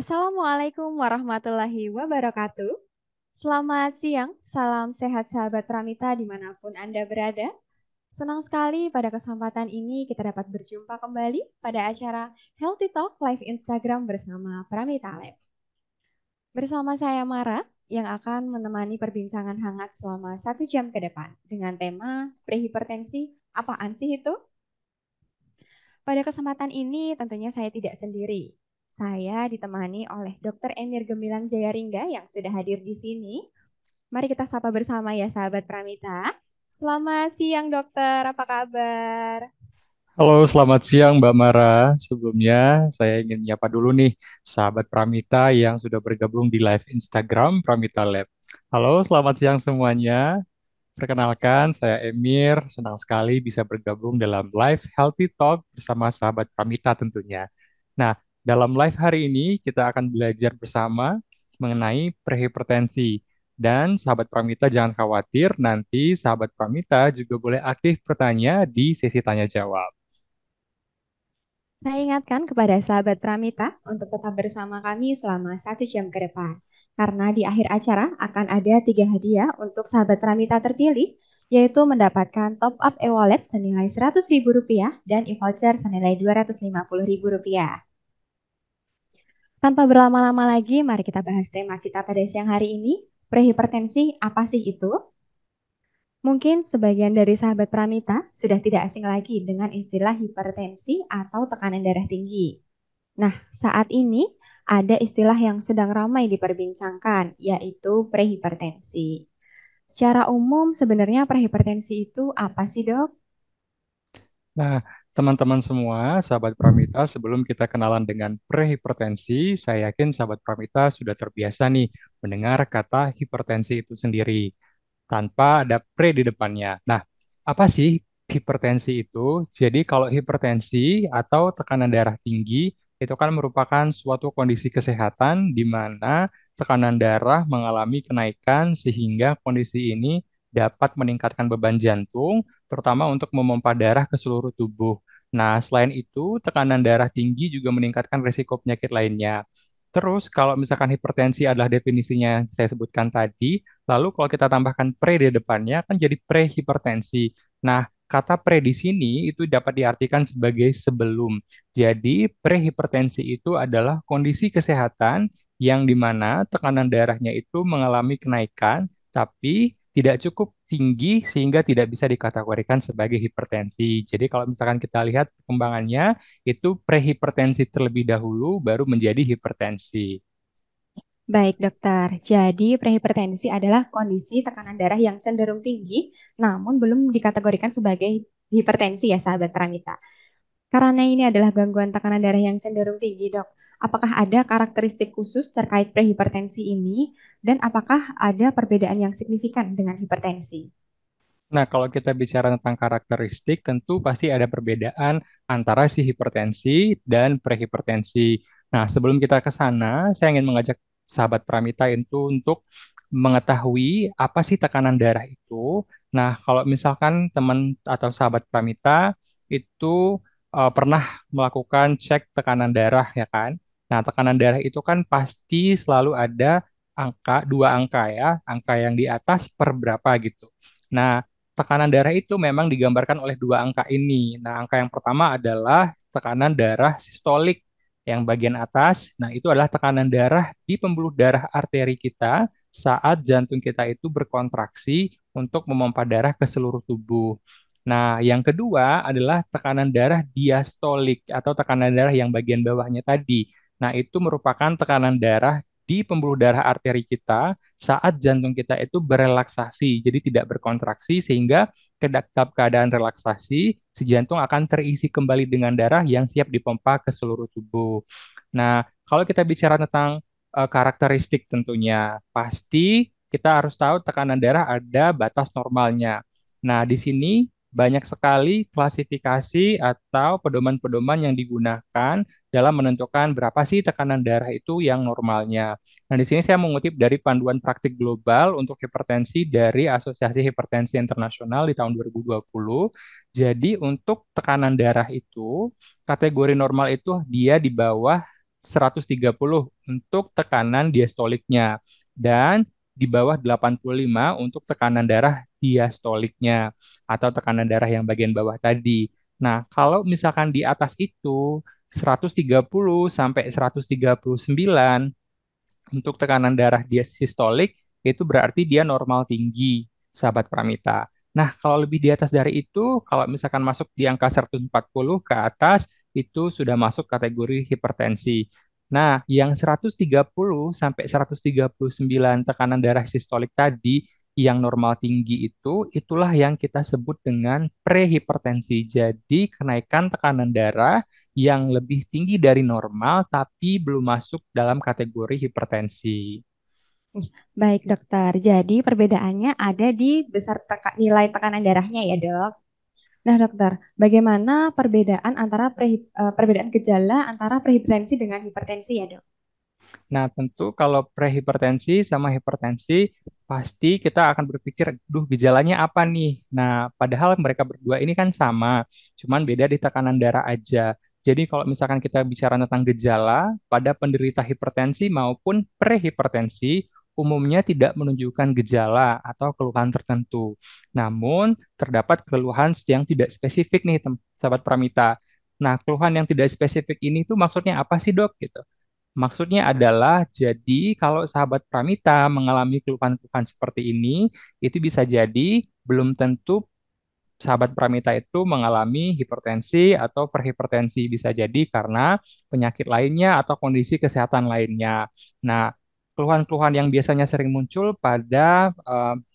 Assalamualaikum warahmatullahi wabarakatuh. Selamat siang, salam sehat sahabat Pramita dimanapun Anda berada. Senang sekali pada kesempatan ini kita dapat berjumpa kembali pada acara Healthy Talk Live Instagram bersama Pramita Lab. Bersama saya Mara yang akan menemani perbincangan hangat selama 1 jam ke depan dengan tema prehipertensi, apaan sih itu? Pada kesempatan ini tentunya saya tidak sendiri. Saya ditemani oleh Dr. Emir Gemilang Jayaringga yang sudah hadir di sini. Mari kita sapa bersama ya sahabat Pramita. Selamat siang dokter, apa kabar? Halo, selamat siang Mbak Mara. Sebelumnya saya ingin menyapa dulu nih sahabat Pramita yang sudah bergabung di live Instagram Pramita Lab. Halo, selamat siang semuanya. Perkenalkan, saya Emir. Senang sekali bisa bergabung dalam live Healthy Talk bersama sahabat Pramita tentunya. Nah, dalam live hari ini kita akan belajar bersama mengenai prehipertensi. Dan sahabat Pramita jangan khawatir, nanti sahabat Pramita juga boleh aktif bertanya di sesi tanya jawab. Saya ingatkan kepada sahabat Pramita untuk tetap bersama kami selama 1 jam ke depan. Karena di akhir acara akan ada 3 hadiah untuk sahabat Pramita terpilih, yaitu mendapatkan top up e-wallet senilai Rp100.000 dan e-voucher senilai Rp250.000. Tanpa berlama-lama lagi, mari kita bahas tema kita pada siang hari ini. Prehipertensi, apa sih itu? Mungkin sebagian dari sahabat Pramita sudah tidak asing lagi dengan istilah hipertensi atau tekanan darah tinggi. Nah, saat ini ada istilah yang sedang ramai diperbincangkan, yaitu prehipertensi. Secara umum, sebenarnya prehipertensi itu apa sih, Dok? Nah, teman-teman semua, sahabat Pramita, sebelum kita kenalan dengan prehipertensi, saya yakin sahabat Pramita sudah terbiasa nih mendengar kata hipertensi itu sendiri tanpa ada pre di depannya. Nah, apa sih hipertensi itu? Jadi kalau hipertensi atau tekanan darah tinggi itu kan merupakan suatu kondisi kesehatan di mana tekanan darah mengalami kenaikan sehingga kondisi ini dapat meningkatkan beban jantung, terutama untuk memompa darah ke seluruh tubuh. Nah, selain itu, tekanan darah tinggi juga meningkatkan risiko penyakit lainnya. Terus, kalau misalkan hipertensi adalah definisinya yang saya sebutkan tadi, lalu kalau kita tambahkan pre di depannya kan jadi prehipertensi. Nah, kata pre di sini itu dapat diartikan sebagai sebelum. Jadi, prehipertensi itu adalah kondisi kesehatan yang dimana tekanan darahnya itu mengalami kenaikan, tapi tidak cukup tinggi sehingga tidak bisa dikategorikan sebagai hipertensi. Jadi, kalau misalkan kita lihat perkembangannya, itu prehipertensi terlebih dahulu, baru menjadi hipertensi. Baik, dokter. Jadi, prehipertensi adalah kondisi tekanan darah yang cenderung tinggi, namun belum dikategorikan sebagai hipertensi ya, sahabat Pramita. Karena ini adalah gangguan tekanan darah yang cenderung tinggi, dok. Apakah ada karakteristik khusus terkait prehipertensi ini, dan apakah ada perbedaan yang signifikan dengan hipertensi? Nah, kalau kita bicara tentang karakteristik, tentu pasti ada perbedaan antara si hipertensi dan prehipertensi. Nah, sebelum kita ke sana, saya ingin mengajak sahabat Pramita itu untuk mengetahui apa sih tekanan darah itu. Nah, kalau misalkan teman atau sahabat Pramita itu pernah melakukan cek tekanan darah, ya kan? Nah, tekanan darah itu kan pasti selalu ada angka, dua angka ya, angka yang di atas per berapa gitu. Nah, tekanan darah itu memang digambarkan oleh dua angka ini. Nah, angka yang pertama adalah tekanan darah sistolik yang bagian atas. Nah, itu adalah tekanan darah di pembuluh darah arteri kita saat jantung kita itu berkontraksi untuk memompa darah ke seluruh tubuh. Nah, yang kedua adalah tekanan darah diastolik atau tekanan darah yang bagian bawahnya tadi. Nah, itu merupakan tekanan darah di pembuluh darah arteri kita saat jantung kita itu berelaksasi, jadi tidak berkontraksi sehingga dalam keadaan relaksasi, si jantung akan terisi kembali dengan darah yang siap dipompa ke seluruh tubuh. Nah, kalau kita bicara tentang karakteristik tentunya, pasti kita harus tahu tekanan darah ada batas normalnya. Nah, di sini banyak sekali klasifikasi atau pedoman-pedoman yang digunakan dalam menentukan berapa sih tekanan darah itu yang normalnya. Nah, di sini saya mengutip dari panduan praktik global untuk hipertensi dari Asosiasi Hipertensi Internasional di tahun 2020. Jadi, untuk tekanan darah itu, kategori normal itu dia di bawah 130 untuk tekanan diastoliknya dan di bawah 85 untuk tekanan darah diastoliknya atau tekanan darah yang bagian bawah tadi. Nah, kalau misalkan di atas itu 130 sampai 139 untuk tekanan darah dia sistolik, itu berarti dia normal tinggi, sahabat Pramita. Nah, kalau lebih di atas dari itu, kalau misalkan masuk di angka 140 ke atas, itu sudah masuk kategori hipertensi. Nah, yang 130 sampai 139 tekanan darah sistolik tadi, yang normal tinggi itu, itulah yang kita sebut dengan prehipertensi. Jadi, kenaikan tekanan darah yang lebih tinggi dari normal tapi belum masuk dalam kategori hipertensi. Baik, dokter. Jadi perbedaannya ada di nilai tekanan darahnya ya, dok. Nah, dokter, bagaimana perbedaan gejala antara prehipertensi dengan hipertensi ya, dok? Nah, tentu kalau prehipertensi sama hipertensi pasti kita akan berpikir, duh gejalanya apa nih? Nah, padahal mereka berdua ini kan sama, cuman beda di tekanan darah aja. Jadi kalau misalkan kita bicara tentang gejala pada penderita hipertensi maupun prehipertensi, umumnya tidak menunjukkan gejala atau keluhan tertentu. Namun, terdapat keluhan yang tidak spesifik nih, sahabat Pramita. Nah, keluhan yang tidak spesifik ini tuh maksudnya apa sih, Dok? Gitu. Maksudnya adalah, jadi kalau sahabat Pramita mengalami keluhan-keluhan seperti ini, itu bisa jadi belum tentu sahabat Pramita itu mengalami hipertensi atau perhipertensi. Bisa jadi karena penyakit lainnya atau kondisi kesehatan lainnya. Nah, keluhan-keluhan yang biasanya sering muncul pada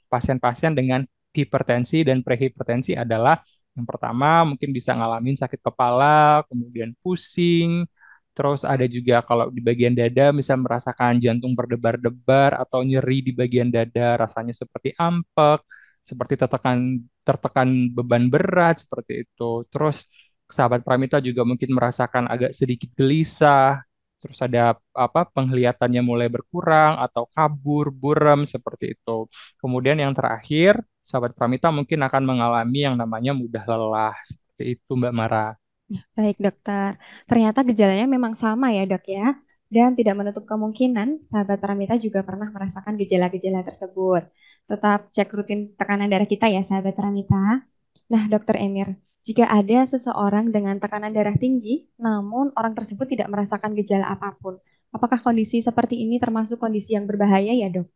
pasien-pasien dengan hipertensi dan prehipertensi adalah yang pertama mungkin bisa ngalamin sakit kepala, kemudian pusing, terus ada juga kalau di bagian dada bisa merasakan jantung berdebar-debar atau nyeri di bagian dada, rasanya seperti ampek, seperti tertekan beban berat seperti itu. Terus sahabat Pramita juga mungkin merasakan agak sedikit gelisah, terus ada apa penglihatannya mulai berkurang atau kabur, buram seperti itu. Kemudian yang terakhir, sahabat Pramita mungkin akan mengalami yang namanya mudah lelah seperti itu, Mbak Mara. Baik, dokter. Ternyata gejalanya memang sama ya, dok ya. Dan tidak menutup kemungkinan sahabat Pramita juga pernah merasakan gejala-gejala tersebut. Tetap cek rutin tekanan darah kita ya, sahabat Pramita. Nah, dokter Emir, jika ada seseorang dengan tekanan darah tinggi, namun orang tersebut tidak merasakan gejala apapun, apakah kondisi seperti ini termasuk kondisi yang berbahaya ya, dok?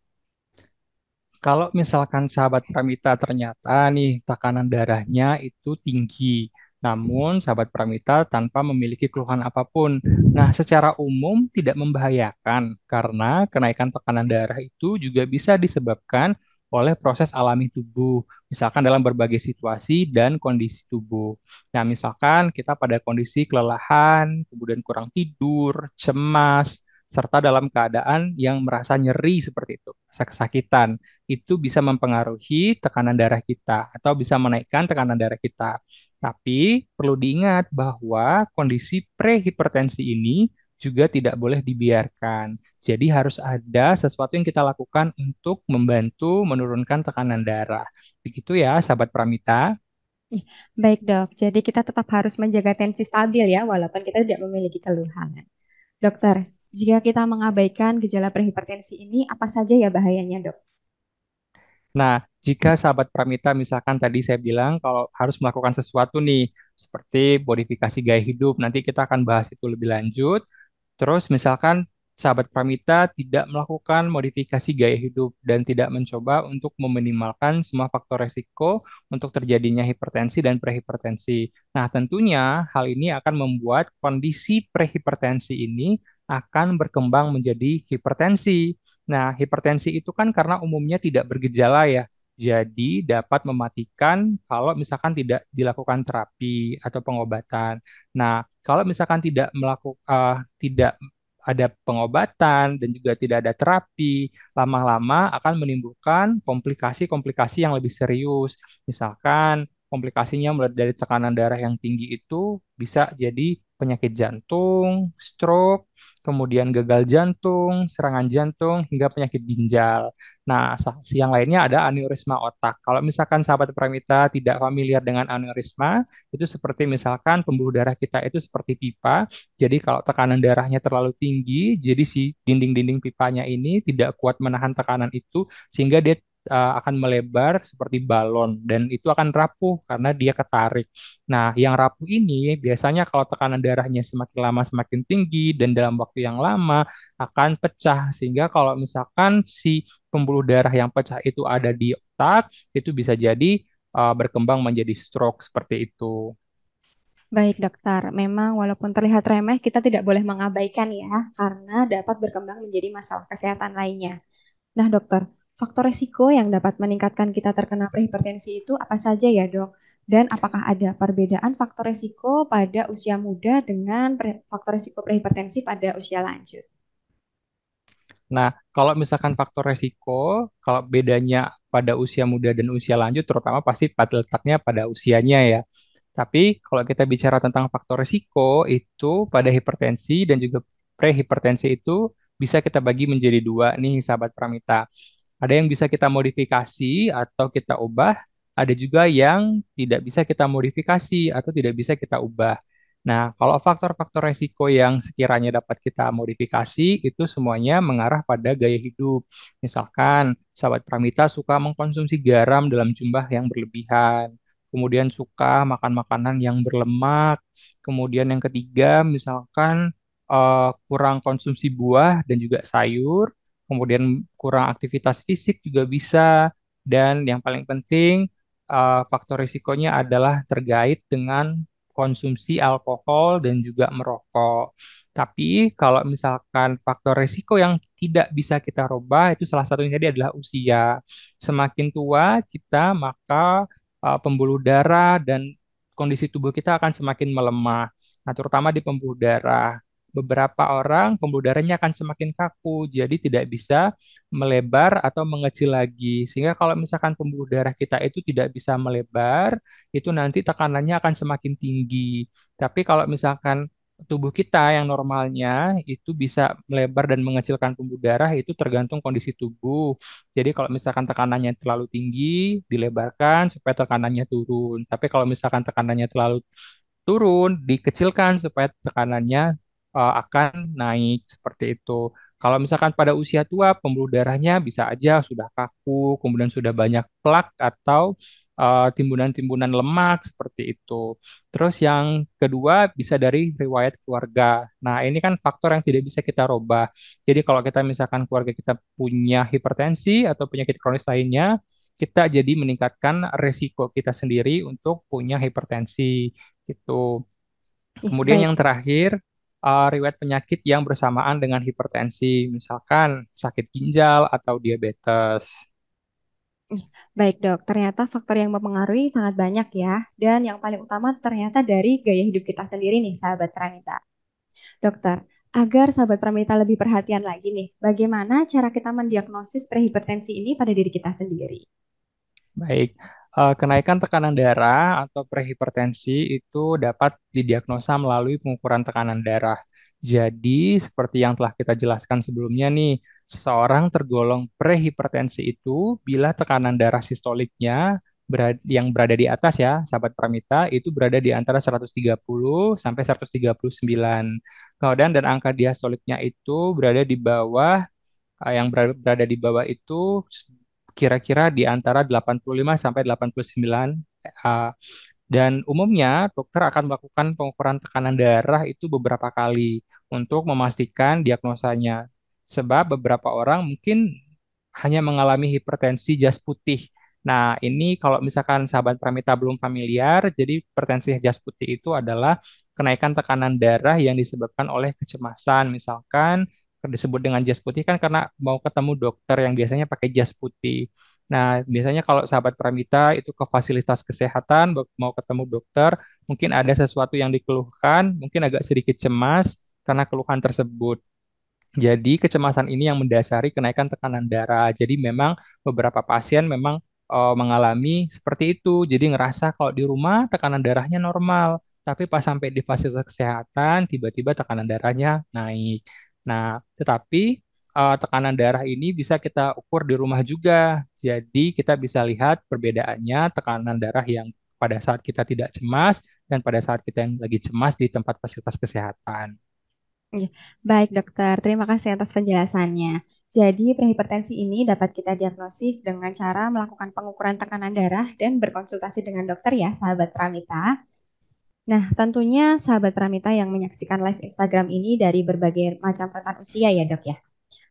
Kalau misalkan sahabat Pramita ternyata nih tekanan darahnya itu tinggi, namun sahabat Pramita tanpa memiliki keluhan apapun. Nah, secara umum tidak membahayakan karena kenaikan tekanan darah itu juga bisa disebabkan oleh proses alami tubuh, misalkan dalam berbagai situasi dan kondisi tubuh. Nah, misalkan kita pada kondisi kelelahan, kemudian kurang tidur, cemas, serta dalam keadaan yang merasa nyeri seperti itu, rasa kesakitan itu bisa mempengaruhi tekanan darah kita atau bisa menaikkan tekanan darah kita. Tapi perlu diingat bahwa kondisi prehipertensi ini juga tidak boleh dibiarkan. Jadi harus ada sesuatu yang kita lakukan untuk membantu menurunkan tekanan darah. Begitu ya, sahabat Pramita. Ih, baik, dok. Jadi kita tetap harus menjaga tensi stabil ya, walaupun kita tidak memiliki keluhan. Dokter, jika kita mengabaikan gejala prehipertensi ini, apa saja ya bahayanya, dok? Nah, jika sahabat Pramita misalkan tadi saya bilang kalau harus melakukan sesuatu nih, seperti modifikasi gaya hidup, nanti kita akan bahas itu lebih lanjut. Terus misalkan sahabat Pramita tidak melakukan modifikasi gaya hidup dan tidak mencoba untuk meminimalkan semua faktor resiko untuk terjadinya hipertensi dan prehipertensi. Nah, tentunya hal ini akan membuat kondisi prehipertensi ini akan berkembang menjadi hipertensi. Nah, hipertensi itu kan karena umumnya tidak bergejala ya. Jadi dapat mematikan kalau misalkan tidak dilakukan terapi atau pengobatan. Nah, kalau misalkan tidak ada pengobatan dan juga tidak ada terapi, lama-lama akan menimbulkan komplikasi-komplikasi yang lebih serius. Misalkan komplikasinya mulai dari tekanan darah yang tinggi itu bisa jadi penyakit jantung, stroke, kemudian gagal jantung, serangan jantung, hingga penyakit ginjal. Nah, yang lainnya ada aneurisma otak. Kalau misalkan sahabat Pramita tidak familiar dengan aneurisma, itu seperti misalkan pembuluh darah kita itu seperti pipa. Jadi kalau tekanan darahnya terlalu tinggi, jadi si dinding-dinding pipanya ini tidak kuat menahan tekanan itu, sehingga dia akan melebar seperti balon dan itu akan rapuh karena dia ketarik. Nah, yang rapuh ini biasanya kalau tekanan darahnya semakin lama semakin tinggi dan dalam waktu yang lama akan pecah. Sehingga kalau misalkan si pembuluh darah yang pecah itu ada di otak, itu bisa jadi berkembang menjadi stroke seperti itu. Baik, dokter. Memang walaupun terlihat remeh, kita tidak boleh mengabaikan ya, karena dapat berkembang menjadi masalah kesehatan lainnya. Nah, dokter, faktor resiko yang dapat meningkatkan kita terkena prehipertensi itu apa saja ya, dok? Dan apakah ada perbedaan faktor resiko pada usia muda dengan faktor resiko prehipertensi pada usia lanjut? Nah, kalau misalkan faktor resiko, kalau bedanya pada usia muda dan usia lanjut, terutama pasti pada letaknya pada usianya ya. Tapi kalau kita bicara tentang faktor resiko, itu pada hipertensi dan juga prehipertensi itu bisa kita bagi menjadi dua nih, sahabat Pramita. Ada yang bisa kita modifikasi atau kita ubah, ada juga yang tidak bisa kita modifikasi atau tidak bisa kita ubah. Nah, kalau faktor-faktor resiko yang sekiranya dapat kita modifikasi, itu semuanya mengarah pada gaya hidup. Misalkan, sahabat Pramita suka mengkonsumsi garam dalam jumlah yang berlebihan, kemudian suka makan makanan yang berlemak, kemudian yang ketiga, misalkan kurang konsumsi buah dan juga sayur, kemudian kurang aktivitas fisik juga bisa, dan yang paling penting faktor risikonya adalah terkait dengan konsumsi alkohol dan juga merokok. Tapi kalau misalkan faktor risiko yang tidak bisa kita rubah itu salah satunya tadi adalah usia. Semakin tua kita maka pembuluh darah dan kondisi tubuh kita akan semakin melemah. Nah, terutama di pembuluh darah. Beberapa orang pembuluh darahnya akan semakin kaku, jadi tidak bisa melebar atau mengecil lagi. Sehingga kalau misalkan pembuluh darah kita itu tidak bisa melebar, itu nanti tekanannya akan semakin tinggi. Tapi kalau misalkan tubuh kita yang normalnya itu bisa melebar dan mengecilkan pembuluh darah itu tergantung kondisi tubuh. Jadi kalau misalkan tekanannya terlalu tinggi, dilebarkan supaya tekanannya turun. Tapi kalau misalkan tekanannya terlalu turun, dikecilkan supaya tekanannya akan naik seperti itu. Kalau misalkan pada usia tua, pembuluh darahnya bisa aja sudah kaku, kemudian sudah banyak plak atau timbunan-timbunan lemak seperti itu. Terus yang kedua bisa dari riwayat keluarga. Nah, ini kan faktor yang tidak bisa kita robah. Jadi kalau kita misalkan keluarga kita punya hipertensi atau penyakit kronis lainnya, kita jadi meningkatkan resiko kita sendiri untuk punya hipertensi gitu. Ih, Kemudian baik. yang terakhir, riwayat penyakit yang bersamaan dengan hipertensi, misalkan sakit ginjal atau diabetes. Ih, baik, dok. Ternyata faktor yang mempengaruhi sangat banyak ya. Dan yang paling utama ternyata dari gaya hidup kita sendiri nih, sahabat Pranita. Dokter, agar sahabat Pramita lebih perhatian lagi nih, bagaimana cara kita mendiagnosis prehipertensi ini pada diri kita sendiri? Baik, kenaikan tekanan darah atau prehipertensi itu dapat didiagnosa melalui pengukuran tekanan darah. Jadi, seperti yang telah kita jelaskan sebelumnya nih, seseorang tergolong prehipertensi itu bila tekanan darah sistoliknya yang berada di atas ya, sahabat Pramita, itu berada di antara 130 sampai 139. Kemudian dan angka diastoliknya itu berada di bawah yang berada di bawah itu kira-kira di antara 85 sampai 89 eh, dan umumnya dokter akan melakukan pengukuran tekanan darah itu beberapa kali untuk memastikan diagnosanya. Sebab beberapa orang mungkin hanya mengalami hipertensi jas putih. Nah, ini kalau misalkan sahabat Pramita belum familiar, jadi hipertensi jas putih itu adalah kenaikan tekanan darah yang disebabkan oleh kecemasan. Misalkan disebut dengan jas putih kan karena mau ketemu dokter yang biasanya pakai jas putih. Nah, biasanya kalau sahabat Pramita itu ke fasilitas kesehatan, mau ketemu dokter, mungkin ada sesuatu yang dikeluhkan, mungkin agak sedikit cemas karena keluhan tersebut. Jadi kecemasan ini yang mendasari kenaikan tekanan darah. Jadi memang beberapa pasien memang mengalami seperti itu. Jadi ngerasa kalau di rumah tekanan darahnya normal, tapi pas sampai di fasilitas kesehatan, tiba-tiba tekanan darahnya naik. Nah, tetapi tekanan darah ini bisa kita ukur di rumah juga. Jadi kita bisa lihat perbedaannya tekanan darah yang pada saat kita tidak cemas dan pada saat kita yang lagi cemas di tempat fasilitas kesehatan. Iya. Baik, dokter. Terima kasih atas penjelasannya. Jadi, prehipertensi ini dapat kita diagnosis dengan cara melakukan pengukuran tekanan darah dan berkonsultasi dengan dokter ya, sahabat Pramita. Nah, tentunya sahabat Pramita yang menyaksikan live Instagram ini dari berbagai macam rentan usia ya, Dok ya.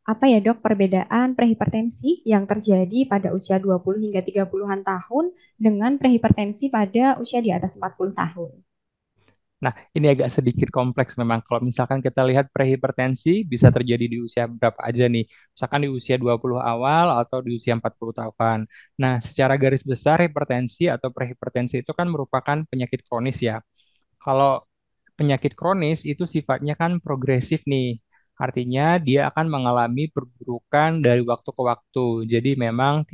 Apa ya, Dok, perbedaan prehipertensi yang terjadi pada usia 20 hingga 30-an tahun dengan prehipertensi pada usia di atas 40 tahun? Nah, ini agak sedikit kompleks memang. Kalau misalkan kita lihat prehipertensi bisa terjadi di usia berapa aja nih. Misalkan di usia 20 awal atau di usia 40 tahun. Nah, secara garis besar hipertensi atau prehipertensi itu kan merupakan penyakit kronis ya. Kalau penyakit kronis itu sifatnya kan progresif nih. Artinya dia akan mengalami perburukan dari waktu ke waktu. Jadi memang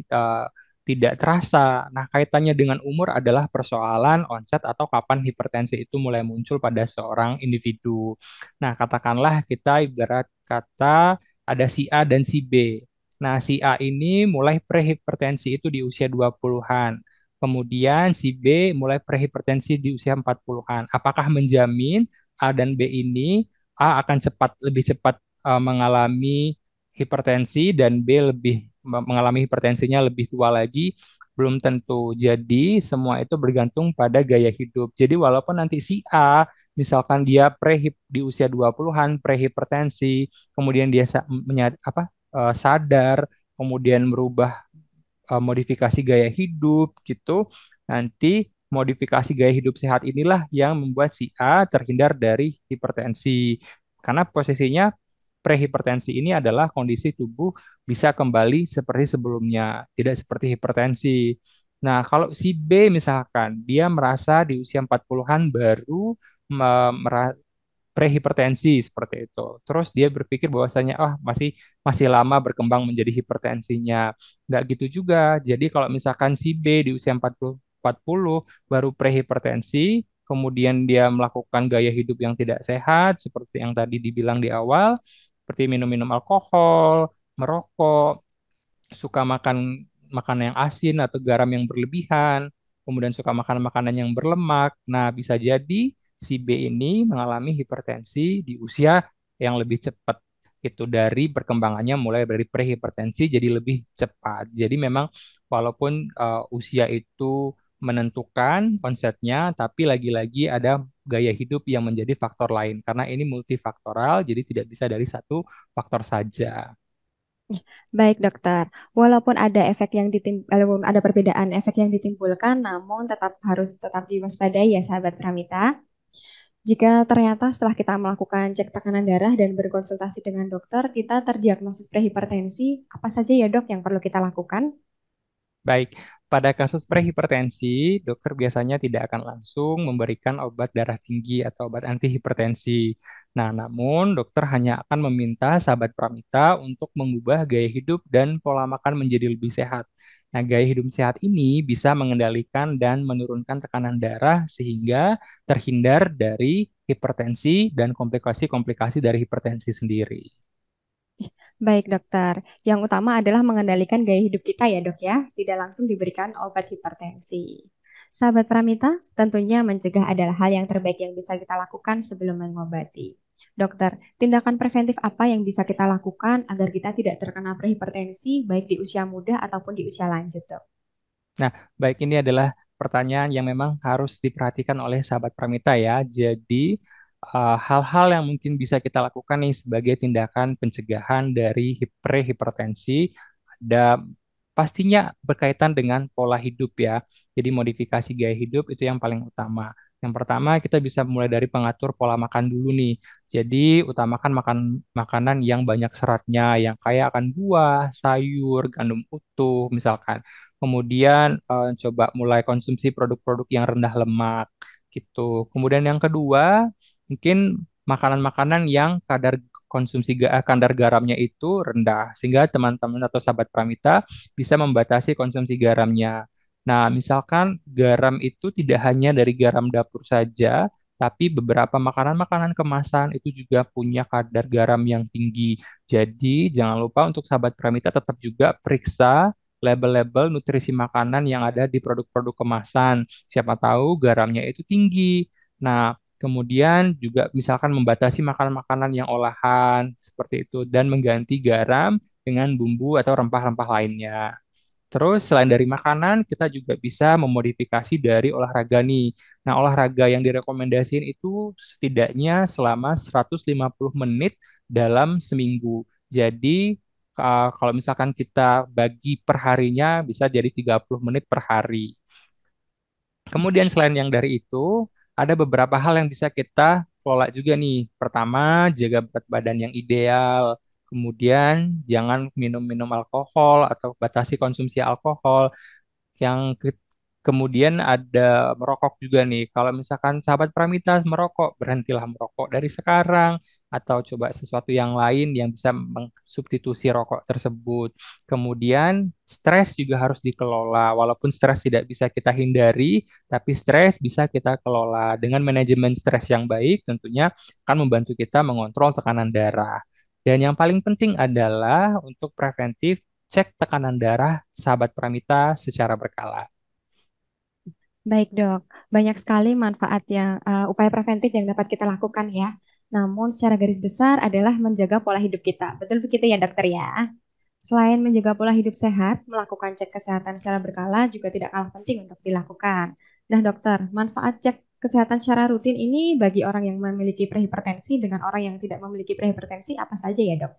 tidak terasa. Nah, kaitannya dengan umur adalah persoalan onset atau kapan hipertensi itu mulai muncul pada seorang individu. Nah, katakanlah kita ibarat kata ada si A dan si B. Nah, si A ini mulai prehipertensi itu di usia 20-an. Kemudian si B mulai prehipertensi di usia 40-an. Apakah menjamin A dan B ini A akan lebih cepat mengalami hipertensi dan B lebih mengalami hipertensinya lebih tua lagi? Belum tentu. Jadi semua itu bergantung pada gaya hidup. Jadi walaupun nanti si A misalkan dia di usia 20-an prehipertensi, kemudian dia sadar, kemudian merubah modifikasi gaya hidup gitu. Nanti modifikasi gaya hidup sehat inilah yang membuat si A terhindar dari hipertensi. Karena posisinya prehipertensi ini adalah kondisi tubuh bisa kembali seperti sebelumnya, tidak seperti hipertensi. Nah, kalau si B misalkan dia merasa di usia 40-an baru prehipertensi seperti itu. Terus dia berpikir bahwasanya masih masih lama berkembang menjadi hipertensinya. Nggak gitu juga. Jadi kalau misalkan si B di usia 40 baru prehipertensi, kemudian dia melakukan gaya hidup yang tidak sehat seperti yang tadi dibilang di awal, seperti minum-minum alkohol, merokok, suka makan makanan yang asin atau garam yang berlebihan, kemudian suka makan makanan yang berlemak. Nah, bisa jadi si B ini mengalami hipertensi di usia yang lebih cepat. Itu dari perkembangannya mulai dari prehipertensi jadi lebih cepat. Jadi memang walaupun usia itu menentukan onsetnya, tapi lagi-lagi ada gaya hidup yang menjadi faktor lain. Karena ini multifaktoral, jadi tidak bisa dari satu faktor saja. Baik, dokter. Walaupun ada perbedaan efek yang ditimbulkan, namun tetap diwaspadai ya, sahabat Pramita. Jika ternyata setelah kita melakukan cek tekanan darah dan berkonsultasi dengan dokter, kita terdiagnosis prehipertensi, apa saja ya, Dok, yang perlu kita lakukan? Baik, pada kasus prehipertensi, dokter biasanya tidak akan langsung memberikan obat darah tinggi atau obat antihipertensi. Nah, namun dokter hanya akan meminta sahabat pramita untuk mengubah gaya hidup dan pola makan menjadi lebih sehat. Nah, gaya hidup sehat ini bisa mengendalikan dan menurunkan tekanan darah sehingga terhindar dari hipertensi dan komplikasi-komplikasi dari hipertensi sendiri. Baik, dokter. Yang utama adalah mengendalikan gaya hidup kita ya, Dok ya. Tidak langsung diberikan obat hipertensi. Sahabat Pramita, tentunya mencegah adalah hal yang terbaik yang bisa kita lakukan sebelum mengobati. Dokter, tindakan preventif apa yang bisa kita lakukan agar kita tidak terkena prehipertensi baik di usia muda ataupun di usia lanjut, Dok? Nah, baik ini adalah pertanyaan yang memang harus diperhatikan oleh sahabat Pramita ya. Jadi, hal-hal yang mungkin bisa kita lakukan nih sebagai tindakan pencegahan dari prehipertensi ada pastinya berkaitan dengan pola hidup ya. Jadi, modifikasi gaya hidup itu yang paling utama. Yang pertama, kita bisa mulai dari pengatur pola makan dulu nih. Jadi, utamakan makan makanan yang banyak seratnya, yang kaya akan buah, sayur, gandum utuh, misalkan. Kemudian coba mulai konsumsi produk-produk yang rendah lemak gitu. Kemudian yang kedua, mungkin makanan-makanan yang kadar garamnya itu rendah sehingga teman-teman atau sahabat pramita bisa membatasi konsumsi garamnya. Nah, misalkan garam itu tidak hanya dari garam dapur saja, Tapi beberapa makanan-makanan kemasan itu juga punya kadar garam yang tinggi. Jadi jangan lupa untuk sahabat Pramita tetap juga periksa label-label nutrisi makanan yang ada di produk-produk kemasan. Siapa tahu garamnya itu tinggi. Nah, kemudian juga misalkan membatasi makanan-makanan yang olahan seperti itu dan mengganti garam dengan bumbu atau rempah-rempah lainnya. Terus selain dari makanan, kita juga bisa memodifikasi dari olahraga nih. Nah, olahraga yang direkomendasiin itu setidaknya selama 150 menit dalam seminggu. Jadi, kalau misalkan kita bagi per harinya bisa jadi 30 menit per hari. Kemudian selain yang dari itu, ada beberapa hal yang bisa kita kelola juga nih. Pertama, jaga berat badan yang ideal. Kemudian, jangan minum-minum alkohol atau batasi konsumsi alkohol. Kemudian ada merokok juga nih. Kalau misalkan sahabat Pramita merokok, berhentilah merokok dari sekarang atau coba sesuatu yang lain yang bisa mensubstitusi rokok tersebut. Kemudian stres juga harus dikelola. Walaupun stres tidak bisa kita hindari, tapi stres bisa kita kelola. Dengan manajemen stres yang baik tentunya akan membantu kita mengontrol tekanan darah. Dan yang paling penting adalah untuk preventif cek tekanan darah sahabat Pramita secara berkala. Baik dok, banyak sekali manfaat yang upaya preventif yang dapat kita lakukan ya. Namun secara garis besar adalah menjaga pola hidup kita. Betul begitu ya dokter ya? Selain menjaga pola hidup sehat, melakukan cek kesehatan secara berkala juga tidak kalah penting untuk dilakukan. Nah dokter, manfaat cek kesehatan secara rutin ini bagi orang yang memiliki prehipertensi dengan orang yang tidak memiliki prehipertensi apa saja ya dok?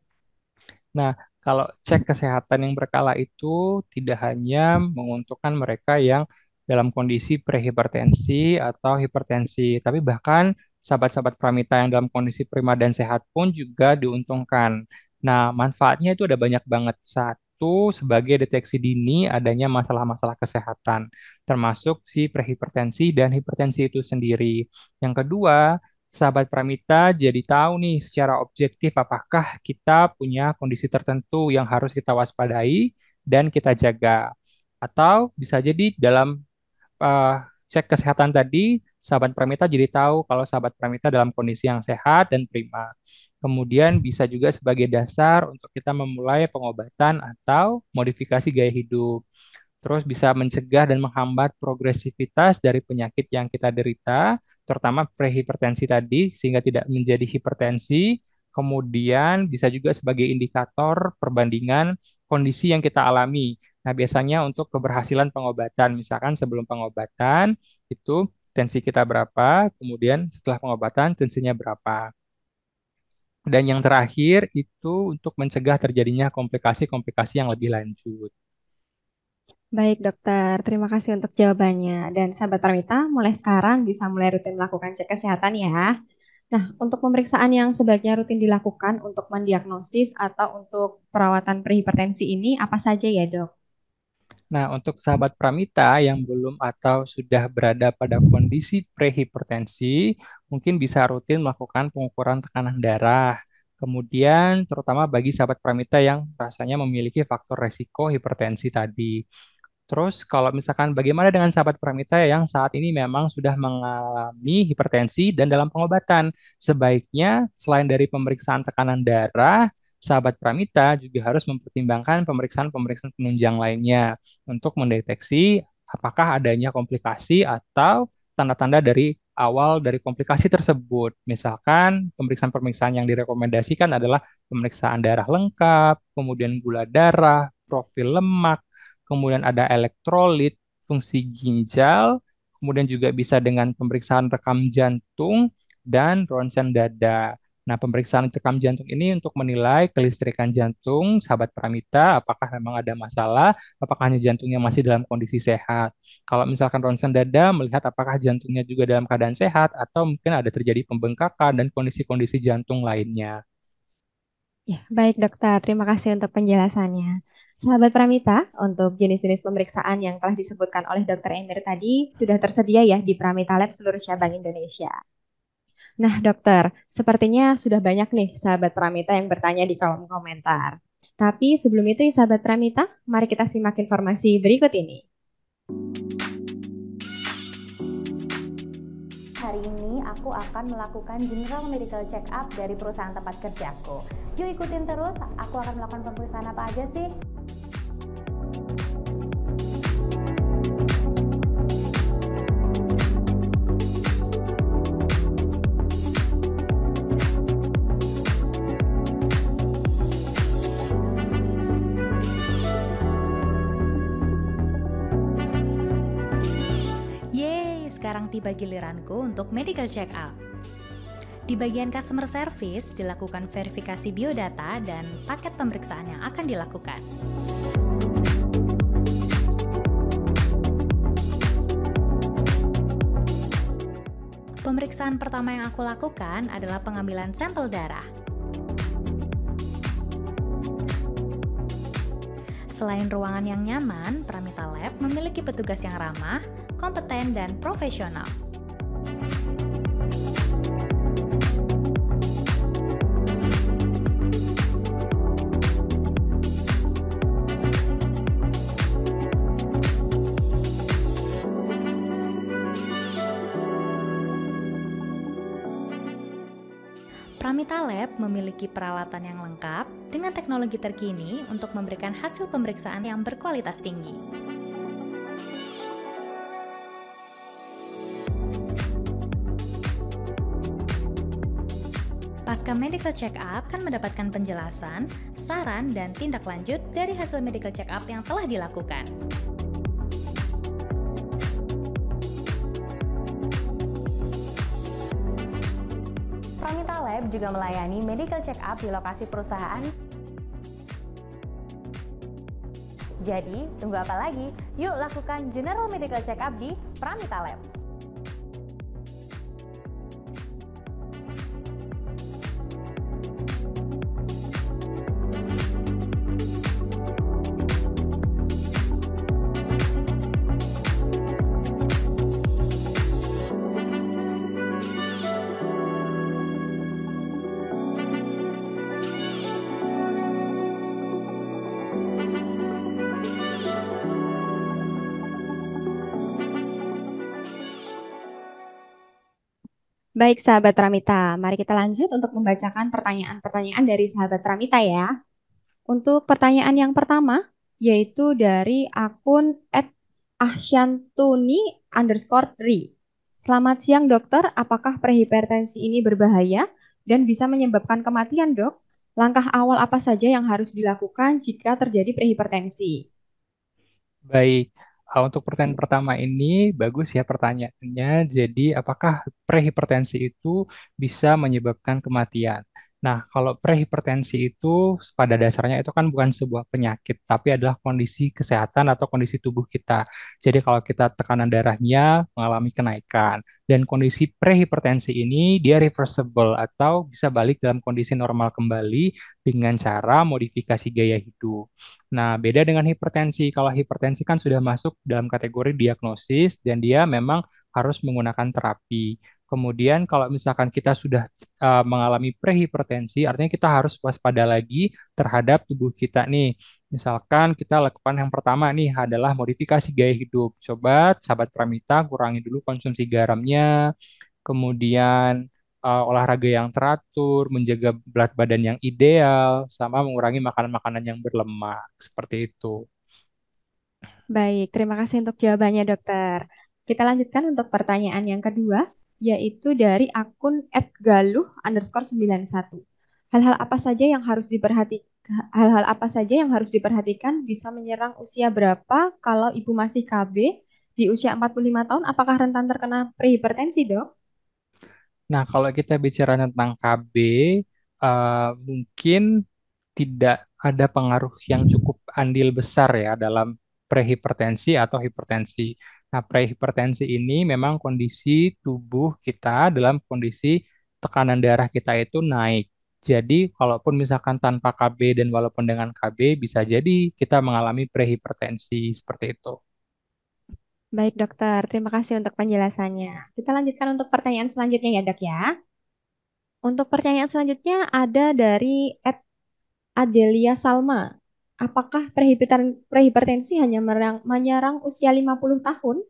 Nah, kalau cek kesehatan yang berkala itu tidak hanya menguntungkan mereka yang dalam kondisi prehipertensi atau hipertensi, tapi bahkan sahabat-sahabat Pramita yang dalam kondisi prima dan sehat pun juga diuntungkan. Nah, manfaatnya itu ada banyak banget. Satu, sebagai deteksi dini adanya masalah-masalah kesehatan, termasuk si prehipertensi dan hipertensi itu sendiri. Yang kedua, sahabat Pramita jadi tahu nih secara objektif apakah kita punya kondisi tertentu yang harus kita waspadai dan kita jaga. Atau bisa jadi dalam eh, cek kesehatan tadi, sahabat Pramita jadi tahu kalau sahabat Pramita dalam kondisi yang sehat dan prima. Kemudian bisa juga sebagai dasar untuk kita memulai pengobatan atau modifikasi gaya hidup. Terus bisa mencegah dan menghambat progresivitas dari penyakit yang kita derita, terutama prehipertensi tadi, sehingga tidak menjadi hipertensi. Kemudian bisa juga sebagai indikator perbandingan kondisi yang kita alami. Nah, biasanya untuk keberhasilan pengobatan, misalkan sebelum pengobatan itu tensi kita berapa, kemudian setelah pengobatan tensinya berapa. Dan yang terakhir itu untuk mencegah terjadinya komplikasi-komplikasi yang lebih lanjut. Baik dokter, terima kasih untuk jawabannya. Dan sahabat Pramita, mulai sekarang bisa mulai rutin melakukan cek kesehatan ya. Nah, untuk pemeriksaan yang sebaiknya rutin dilakukan untuk mendiagnosis atau untuk perawatan prehipertensi ini apa saja ya, Dok? Nah, untuk sahabat Pramita yang belum atau sudah berada pada kondisi prehipertensi, mungkin bisa rutin melakukan pengukuran tekanan darah. Kemudian, terutama bagi sahabat Pramita yang rasanya memiliki faktor resiko hipertensi tadi. Terus kalau misalkan bagaimana dengan sahabat Pramita yang saat ini memang sudah mengalami hipertensi dan dalam pengobatan, sebaiknya selain dari pemeriksaan tekanan darah, sahabat Pramita juga harus mempertimbangkan pemeriksaan-pemeriksaan penunjang lainnya untuk mendeteksi apakah adanya komplikasi atau tanda-tanda dari awal dari komplikasi tersebut. Misalkan pemeriksaan-pemeriksaan yang direkomendasikan adalah pemeriksaan darah lengkap, kemudian gula darah, profil lemak, kemudian ada elektrolit, fungsi ginjal, kemudian juga bisa dengan pemeriksaan rekam jantung dan ronsen dada. Nah, pemeriksaan rekam jantung ini untuk menilai kelistrikan jantung sahabat Pramita, apakah memang ada masalah, apakah hanya jantungnya masih dalam kondisi sehat. Kalau misalkan ronsen dada, melihat apakah jantungnya juga dalam keadaan sehat, atau mungkin ada terjadi pembengkakan dan kondisi-kondisi jantung lainnya. Ya, baik dokter, terima kasih untuk penjelasannya. Sahabat Pramita, untuk jenis-jenis pemeriksaan yang telah disebutkan oleh Dokter Emir tadi sudah tersedia ya di Pramita Lab seluruh cabang Indonesia. Nah, dokter, sepertinya sudah banyak nih sahabat Pramita yang bertanya di kolom komentar. Tapi sebelum itu, sahabat Pramita, mari kita simak informasi berikut ini. hari ini aku akan melakukan general medical check up dari perusahaan tempat kerjaku. Yuk ikutin terus, aku akan melakukan pemeriksaan apa aja sih? Yeay, sekarang tiba giliranku untuk medical check up. Di bagian customer service dilakukan verifikasi biodata dan paket pemeriksaan yang akan dilakukan. Pemeriksaan pertama yang aku lakukan adalah pengambilan sampel darah. Selain ruangan yang nyaman, Pramita Lab memiliki petugas yang ramah, kompeten, dan profesional. Pramita Lab memiliki peralatan yang lengkap dengan teknologi terkini untuk memberikan hasil pemeriksaan yang berkualitas tinggi. Pasca medical check up kan mendapatkan penjelasan, saran, dan tindak lanjut dari hasil medical check up yang telah dilakukan. Pramita Lab juga melayani medical check up di lokasi perusahaan. Jadi, tunggu apa lagi? Yuk lakukan general medical check up di Pramita Lab. Baik, sahabat Pramita, mari kita lanjut untuk membacakan pertanyaan-pertanyaan dari sahabat Pramita ya. Untuk pertanyaan yang pertama, yaitu dari akun @ahsyantuni_ri. Selamat siang dokter, apakah prehipertensi ini berbahaya dan bisa menyebabkan kematian dok? Langkah awal apa saja yang harus dilakukan jika terjadi prehipertensi? Baik, untuk pertanyaan pertama ini bagus ya pertanyaannya. Jadi, apakah prehipertensi itu bisa menyebabkan kematian? Nah, kalau prehipertensi itu pada dasarnya itu kan bukan sebuah penyakit, tapi adalah kondisi kesehatan atau kondisi tubuh kita. Jadi, kalau kita tekanan darahnya mengalami kenaikan dan kondisi prehipertensi ini dia reversible atau bisa balik dalam kondisi normal kembali dengan cara modifikasi gaya hidup. Nah, beda dengan hipertensi. Kalau hipertensi kan sudah masuk dalam kategori diagnosis dan dia memang harus menggunakan terapi. Kemudian kalau misalkan kita sudah mengalami prehipertensi, artinya kita harus waspada lagi terhadap tubuh kita nih. Misalkan kita lakukan yang pertama nih adalah modifikasi gaya hidup. Coba sahabat Pramita kurangi dulu konsumsi garamnya, kemudian olahraga yang teratur, menjaga berat badan yang ideal, sama mengurangi makanan-makanan yang berlemak. Seperti itu. Baik, terima kasih untuk jawabannya dokter. Kita lanjutkan untuk pertanyaan yang kedua, yaitu dari akun @galuh_91. Hal-hal apa saja yang harus diperhatikan? Hal-hal apa saja yang harus diperhatikan bisa menyerang usia berapa kalau ibu masih KB di usia 45 tahun? Apakah rentan terkena prehipertensi, dok? Nah, kalau kita bicara tentang KB, mungkin tidak ada pengaruh yang cukup andil besar ya dalam prehipertensi atau hipertensi. Nah, prehipertensi ini memang kondisi tubuh kita dalam kondisi tekanan darah kita itu naik. Jadi, kalaupun misalkan tanpa KB dan walaupun dengan KB, bisa jadi kita mengalami prehipertensi seperti itu. Baik, dokter. Terima kasih untuk penjelasannya. Kita lanjutkan untuk pertanyaan selanjutnya ya, dok ya. Untuk pertanyaan selanjutnya ada dari Adelia Salma. Apakah prehipertensi hanya menyerang usia 50 tahun?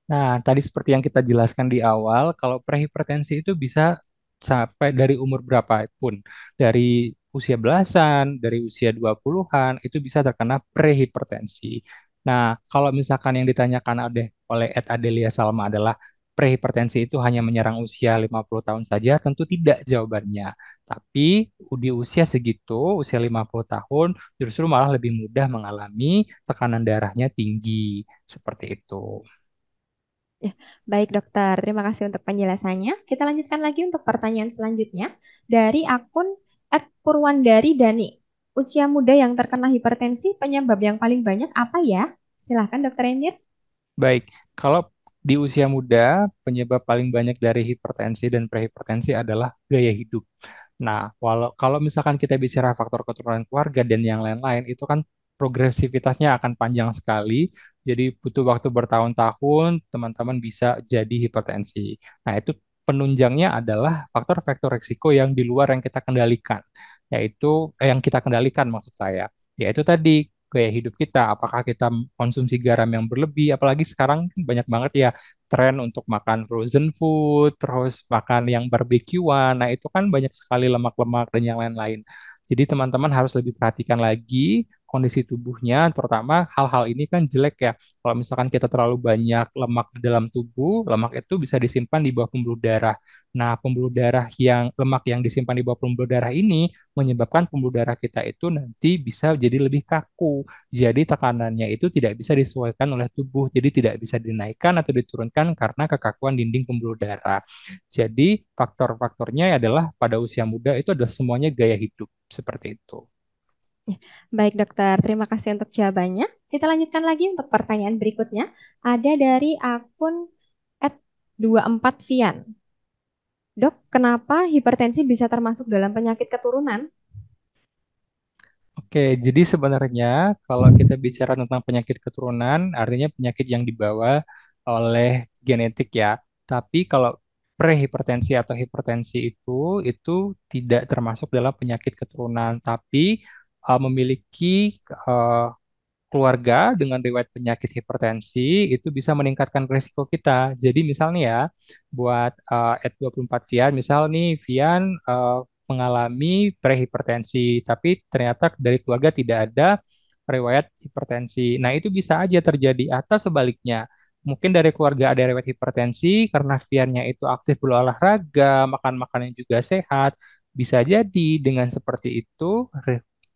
Nah, tadi seperti yang kita jelaskan di awal, kalau prehipertensi itu bisa sampai dari umur berapapun. Dari usia belasan, dari usia 20-an, itu bisa terkena prehipertensi. Nah, kalau misalkan yang ditanyakan oleh Ed Adelia Salma adalah prehipertensi itu hanya menyerang usia 50 tahun saja, tentu tidak jawabannya. Tapi di usia segitu, usia 50 tahun, justru malah lebih mudah mengalami tekanan darahnya tinggi. Seperti itu. Ya, baik dokter, terima kasih untuk penjelasannya. Kita lanjutkan lagi untuk pertanyaan selanjutnya dari akun @purwandari Dani. Usia muda yang terkena hipertensi, penyebab yang paling banyak apa ya? Silahkan dokter Endir. Baik, kalau di usia muda, penyebab paling banyak dari hipertensi dan prehipertensi adalah gaya hidup. Nah, kalau misalkan kita bicara faktor keturunan keluarga dan yang lain-lain, itu kan progresivitasnya akan panjang sekali. Jadi butuh waktu bertahun-tahun, teman-teman bisa jadi hipertensi. Nah, itu penunjangnya adalah faktor-faktor risiko yang di luar yang kita kendalikan, yaitu yang kita kendalikan maksud saya, yaitu tadi gaya hidup kita, apakah kita konsumsi garam yang berlebih, apalagi sekarang kan banyak banget ya tren untuk makan frozen food, terus makan yang barbekyuan. Nah, itu kan banyak sekali lemak-lemak dan yang lain-lain. Jadi teman-teman harus lebih perhatikan lagi kondisi tubuhnya, terutama hal-hal ini kan jelek ya. Kalau misalkan kita terlalu banyak lemak di dalam tubuh, lemak itu bisa disimpan di bawah pembuluh darah. Nah, lemak yang disimpan di bawah pembuluh darah ini menyebabkan pembuluh darah kita itu nanti bisa jadi lebih kaku. Jadi tekanannya itu tidak bisa disesuaikan oleh tubuh, jadi tidak bisa dinaikkan atau diturunkan karena kekakuan dinding pembuluh darah. Jadi faktor-faktornya adalah pada usia muda itu adalah semuanya gaya hidup seperti itu. Ya, baik dokter, terima kasih untuk jawabannya. Kita lanjutkan lagi untuk pertanyaan berikutnya. Ada dari akun @24vian. Dok, kenapa hipertensi bisa termasuk dalam penyakit keturunan? Oke, jadi sebenarnya kalau kita bicara tentang penyakit keturunan, artinya penyakit yang dibawa oleh genetik ya. Tapi kalau prehipertensi atau hipertensi itu tidak termasuk dalam penyakit keturunan, tapi memiliki keluarga dengan riwayat penyakit hipertensi itu bisa meningkatkan risiko kita. Jadi misalnya ya, buat @24 Vian, misal nih Vian mengalami prehipertensi, tapi ternyata dari keluarga tidak ada riwayat hipertensi. Nah, itu bisa aja terjadi atau sebaliknya. Mungkin dari keluarga ada riwayat hipertensi karena Viannya itu aktif berolahraga, makan makanan yang juga sehat. Bisa jadi dengan seperti itu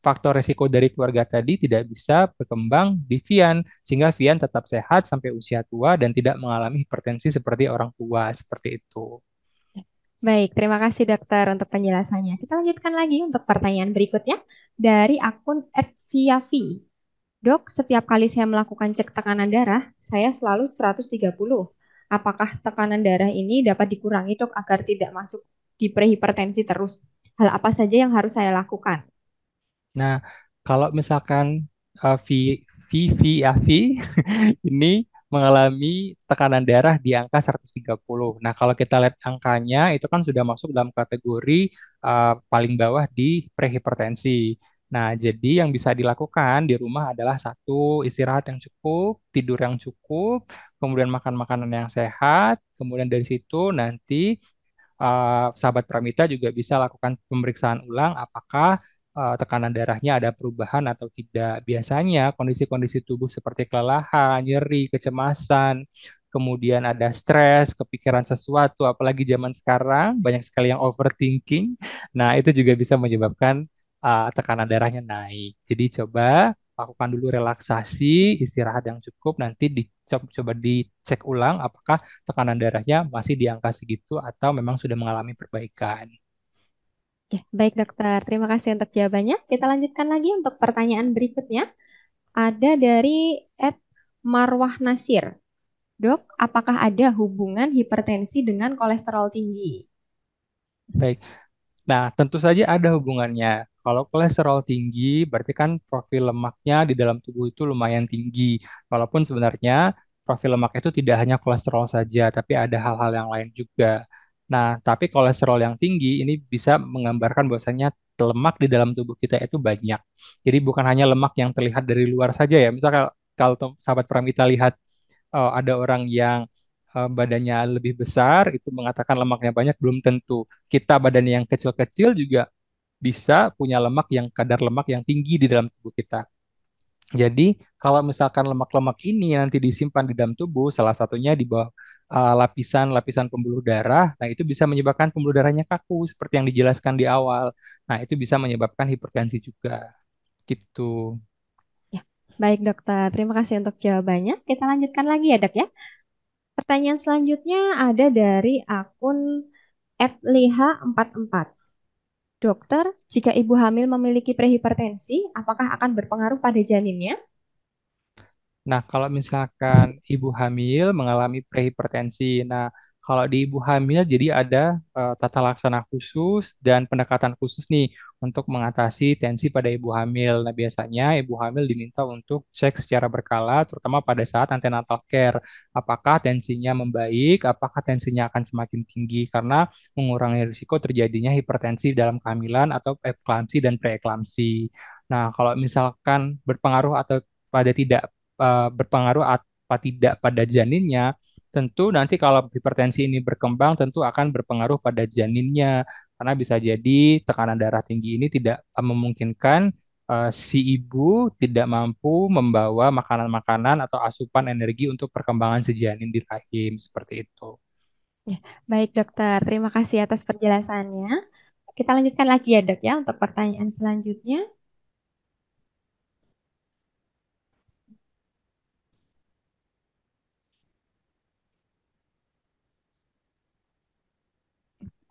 faktor resiko dari keluarga tadi tidak bisa berkembang di Vian, sehingga Vian tetap sehat sampai usia tua dan tidak mengalami hipertensi seperti orang tua, seperti itu. Baik, terima kasih dokter untuk penjelasannya. Kita lanjutkan lagi untuk pertanyaan berikutnya dari akun @viavi. Dok, setiap kali saya melakukan cek tekanan darah, saya selalu 130. Apakah tekanan darah ini dapat dikurangi, Dok, agar tidak masuk di prehipertensi terus? Hal apa saja yang harus saya lakukan? Nah, kalau misalkan Vivi ini mengalami tekanan darah di angka 130. Nah, kalau kita lihat angkanya itu kan sudah masuk dalam kategori paling bawah di prehipertensi. Nah, jadi yang bisa dilakukan di rumah adalah satu, istirahat yang cukup, tidur yang cukup, kemudian makan makanan yang sehat, kemudian dari situ nanti sahabat Pramita juga bisa lakukan pemeriksaan ulang apakah tekanan darahnya ada perubahan atau tidak. Biasanya kondisi-kondisi tubuh seperti kelelahan, nyeri, kecemasan, kemudian ada stres, kepikiran sesuatu, apalagi zaman sekarang banyak sekali yang overthinking. Nah, itu juga bisa menyebabkan tekanan darahnya naik. Jadi coba lakukan dulu relaksasi, istirahat yang cukup, nanti coba dicek ulang apakah tekanan darahnya masih di angka segitu atau memang sudah mengalami perbaikan. Ya, baik dokter, terima kasih untuk jawabannya. Kita lanjutkan lagi untuk pertanyaan berikutnya. Ada dari Marwah Nasir. Dok, apakah ada hubungan hipertensi dengan kolesterol tinggi? Baik. Nah, tentu saja ada hubungannya. Kalau kolesterol tinggi, berarti kan profil lemaknya di dalam tubuh itu lumayan tinggi. Walaupun sebenarnya profil lemak itu tidak hanya kolesterol saja, tapi ada hal-hal yang lain juga. Nah, tapi kolesterol yang tinggi ini bisa menggambarkan bahwasanya lemak di dalam tubuh kita itu banyak. Jadi bukan hanya lemak yang terlihat dari luar saja ya. Misalnya kalau sahabat Pramita lihat ada orang yang badannya lebih besar itu mengatakan lemaknya banyak, belum tentu. Kita badannya yang kecil-kecil juga bisa punya lemak yang kadar lemak yang tinggi di dalam tubuh kita. Jadi, kalau misalkan lemak-lemak ini nanti disimpan di dalam tubuh, salah satunya di bawah lapisan-lapisan pembuluh darah, nah itu bisa menyebabkan pembuluh darahnya kaku, seperti yang dijelaskan di awal. Nah, itu bisa menyebabkan hipertensi juga, gitu. Ya, baik dokter. Terima kasih untuk jawabannya. Kita lanjutkan lagi ya dok ya. Pertanyaan selanjutnya ada dari akun @liha44. Dokter, jika ibu hamil memiliki prehipertensi, apakah akan berpengaruh pada janinnya? Nah, kalau misalkan ibu hamil mengalami prehipertensi, nah kalau di ibu hamil jadi ada tata laksana khusus dan pendekatan khusus nih untuk mengatasi tensi pada ibu hamil. Nah, biasanya ibu hamil diminta untuk cek secara berkala, terutama pada saat antenatal care, apakah tensinya membaik, apakah tensinya akan semakin tinggi karena mengurangi risiko terjadinya hipertensi dalam kehamilan atau eklamsi dan preeklamsi. Nah, kalau misalkan berpengaruh atau pada tidak berpengaruh apa tidak pada janinnya, tentu nanti kalau hipertensi ini berkembang tentu akan berpengaruh pada janinnya karena bisa jadi tekanan darah tinggi ini tidak memungkinkan si ibu tidak mampu membawa makanan-makanan atau asupan energi untuk perkembangan si janin di rahim seperti itu. Ya, baik dokter, terima kasih atas penjelasannya. Kita lanjutkan lagi ya dok ya untuk pertanyaan selanjutnya.